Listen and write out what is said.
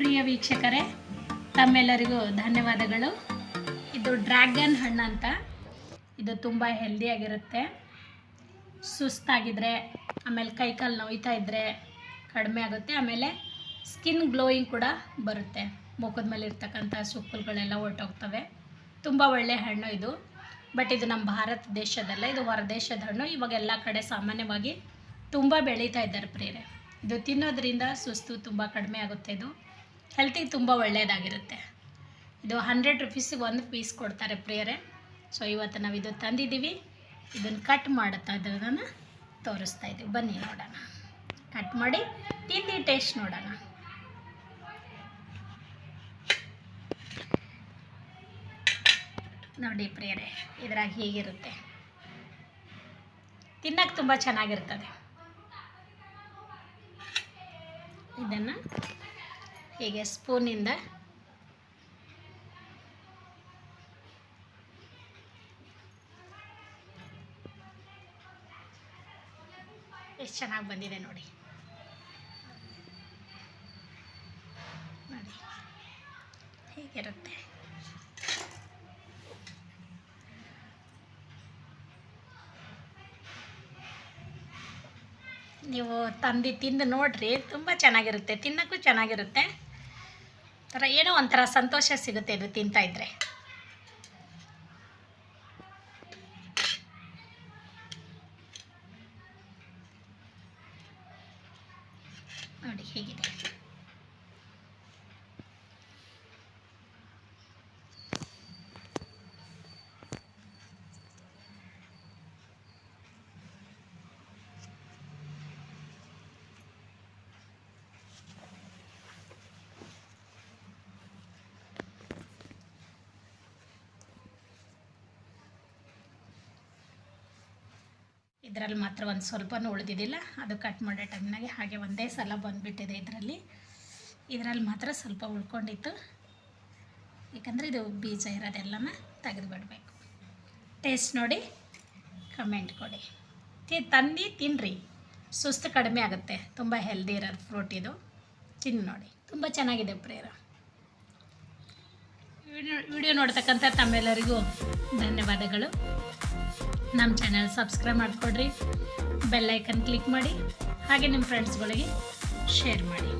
ಪ್ರಿಯ ವೀಕ್ಷಕರೇ, ತಮ್ಮೆಲ್ಲರಿಗೂ ಧನ್ಯವಾದಗಳು. ಇದು ಡ್ರ್ಯಾಗನ್ ಹಣ್ಣು ಅಂತ. ಇದು ತುಂಬ ಹೆಲ್ದಿಯಾಗಿರುತ್ತೆ. ಸುಸ್ತಾಗಿದ್ದರೆ, ಆಮೇಲೆ ಕೈಕಾಲು ನೋಯ್ತಾ ಇದ್ದರೆ ಕಡಿಮೆ ಆಗುತ್ತೆ. ಆಮೇಲೆ ಸ್ಕಿನ್ ಗ್ಲೋಯಿಂಗ್ ಕೂಡ ಬರುತ್ತೆ. ಮುಖದ ಮೇಲೆ ಇರ್ತಕ್ಕಂಥ ಸುಕ್ಕುಗಳೆಲ್ಲ ಹೊರಟೋಗ್ತವೆ. ತುಂಬ ಒಳ್ಳೆಯ ಹಣ್ಣು ಇದು. ಬಟ್ ಇದು ನಮ್ಮ ಭಾರತ ದೇಶದಲ್ಲ, ಇದು ಹೊರದೇಶದ ಹಣ್ಣು. ಇವಾಗ ಎಲ್ಲ ಕಡೆ ಸಾಮಾನ್ಯವಾಗಿ ತುಂಬ ಬೆಳೀತಾ ಇದ್ದಾರೆ ಪ್ರಿಯರೇ. ಇದು ತಿನ್ನೋದ್ರಿಂದ ಸುಸ್ತು ತುಂಬ ಕಡಿಮೆ ಆಗುತ್ತೆ. ಇದು ಹೆಲ್ತಿಗೆ ತುಂಬ ಒಳ್ಳೆಯದಾಗಿರುತ್ತೆ. ಇದು 100 ರೂಪೀಸಿಗೆ ಒಂದು ಪೀಸ್ ಕೊಡ್ತಾರೆ ಪ್ರಿಯರೇ. ಸೊ ಇವತ್ತು ನಾವು ಇದು ತಂದಿದ್ದೀವಿ. ಇದನ್ನು ಕಟ್ ಮಾಡುತ್ತಾ ಇದ್ದದನ್ನು ತೋರಿಸ್ತಾ ಇದ್ದೀವಿ. ಬನ್ನಿ ನೋಡೋಣ. ಕಟ್ ಮಾಡಿ ತಿಂದು ಟೇಸ್ಟ್ ನೋಡೋಣ. ನೋಡಿ ಪ್ರಿಯರೇ, ಇದ್ರಾಗ ಹೀಗಿರುತ್ತೆ. ತಿನ್ನಕ್ಕೆ ತುಂಬ ಚೆನ್ನಾಗಿರ್ತದೆ. ಇದನ್ನು ಹೀಗೆ ಸ್ಪೂನಿಂದ ಎಷ್ಟು ಚೆನ್ನಾಗಿ ಬಂದಿದೆ ನೋಡಿ. ನೋಡಿ ಹೀಗಿರುತ್ತೆ. ನೀವು ತಿಂದು ನೋಡ್ರಿ, ತುಂಬ ಚೆನ್ನಾಗಿರುತ್ತೆ. ತಿನ್ನೋಕ್ಕೂ ಚೆನ್ನಾಗಿರುತ್ತೆ. ಏನೋ ಒಂಥರ ಸಂತೋಷ ಸಿಗುತ್ತೆ ಇದು ತಿಂತಾಯಿದ್ರೆ. ನೋಡಿ ಹೇಗಿದೆ. ಇದರಲ್ಲಿ ಮಾತ್ರ ಒಂದು ಸ್ವಲ್ಪನೂ ಉಳಿದಿದ್ದಿಲ್ಲ. ಅದು ಕಟ್ ಮಾಡೋ ಟೈಮ್ನಾಗೆ ಹಾಗೆ ಒಂದೇ ಸಲ ಬಂದುಬಿಟ್ಟಿದೆ. ಇದರಲ್ಲಿ ಮಾತ್ರ ಸ್ವಲ್ಪ ಉಳ್ಕೊಂಡಿತ್ತು. ಯಾಕಂದರೆ ಇದು ಬೀಜ ಇರೋದೆಲ್ಲನ ತೆಗೆದುಬಿಡಬೇಕು. ಟೇಸ್ಟ್ ನೋಡಿ, ಕಮೆಂಟ್ ಕೊಡಿ. ತಿನ್ನಿರಿ, ಸುಸ್ತು ಕಡಿಮೆ ಆಗುತ್ತೆ. ತುಂಬ ಹೆಲ್ದಿ ಇರೋದು ಫ್ರೂಟ್ ಇದು. ತಿಂದು ನೋಡಿ, ತುಂಬ ಚೆನ್ನಾಗಿದೆ ಪ್ರಿಯರ. ವಿಡಿಯೋ ನೋಡ್ತಕ್ಕಂಥ ತಮ್ಮೆಲ್ಲರಿಗೂ ಧನ್ಯವಾದಗಳು. ನಮ್ಮ ಚಾನಲ್ ಸಬ್ಸ್ಕ್ರೈಬ್ ಮಾಡಿಕೊಡ್ರಿ, ಬೆಲ್ ಐಕನ್ ಕ್ಲಿಕ್ ಮಾಡಿ, ಹಾಗೆ ನಿಮ್ಮ ಫ್ರೆಂಡ್ಸ್ಗಳಿಗೆ ಶೇರ್ ಮಾಡಿ.